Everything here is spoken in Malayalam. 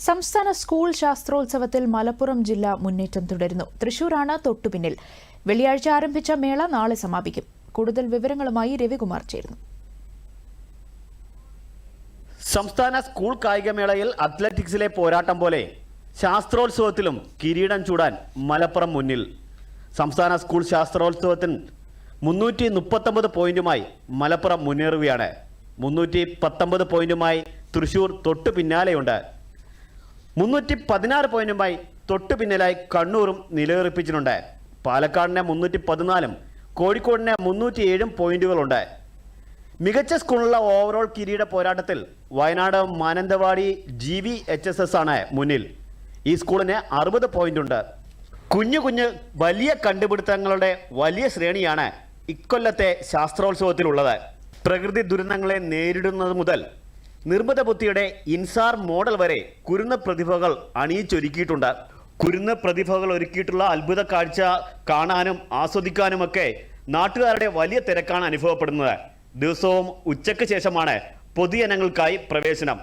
സംസ്ഥാന സ്കൂൾ ശാസ്ത്രോത്സവത്തിൽ മലപ്പുറം ജില്ല മുന്നേറ്റം തുടരുന്നു. തൃശൂരാണ് തൊട്ടുപിന്നിൽ. വെള്ളിയാഴ്ച ആരംഭിച്ച മേള നാളെ സമാപിക്കും. കൂടുതൽ വിവരങ്ങളുമായി രവികുമാർ ചേരുന്നു. സംസ്ഥാന സ്കൂൾ കായികമേളയിൽ അത്ലറ്റിക്സിലെ പോരാട്ടം പോലെ ശാസ്ത്രോത്സവത്തിലും കിരീടം ചൂടാൻ മലപ്പുറം മുന്നിൽ. സംസ്ഥാന സ്കൂൾ ശാസ്ത്രോത്സവത്തിന് 339 പോയിന്റുമായി മലപ്പുറം മുന്നേറുകയാണ്. 319 പോയിന്റുമായി തൃശൂർ തൊട്ടു പിന്നാലെയുണ്ട്. 316 പോയിന്റുമായി തൊട്ടു പിന്നിലായി കണ്ണൂരും നിലയുറപ്പിച്ചിട്ടുണ്ട്. പാലക്കാടിന് 314 കോഴിക്കോടിന് 307 പോയിന്റുകളുണ്ട്. മികച്ച സ്കൂളിലുള്ള ഓവറോൾ കിരീട പോരാട്ടത്തിൽ വയനാട് മാനന്തവാടി GVHSS ആണ് മുന്നിൽ. ഈ സ്കൂളിന് 60 പോയിന്റ് ഉണ്ട്. കുഞ്ഞു വലിയ കണ്ടുപിടുത്തങ്ങളുടെ വലിയ ശ്രേണിയാണ് ഇക്കൊല്ലത്തെ ശാസ്ത്രോത്സവത്തിലുള്ളത്. പ്രകൃതി ദുരന്തങ്ങളെ നേരിടുന്നത് മുതൽ നിർമ്മിത ബുദ്ധിയുടെ ഇൻസാർ മോഡൽ വരെ കുരുന്ന് പ്രതിഭകൾ അണിയിച്ചൊരുക്കിയിട്ടുണ്ട്. കുരുന്ന് പ്രതിഭകൾ ഒരുക്കിയിട്ടുള്ള അത്ഭുത കാഴ്ച കാണാനും ആസ്വദിക്കാനുമൊക്കെ നാട്ടുകാരുടെ വലിയ തിരക്കാണ് അനുഭവപ്പെടുന്നത്. ദിവസവും ഉച്ചയ്ക്ക് ശേഷമാണ് പൊതുജനങ്ങൾക്കായി പ്രവേശനം.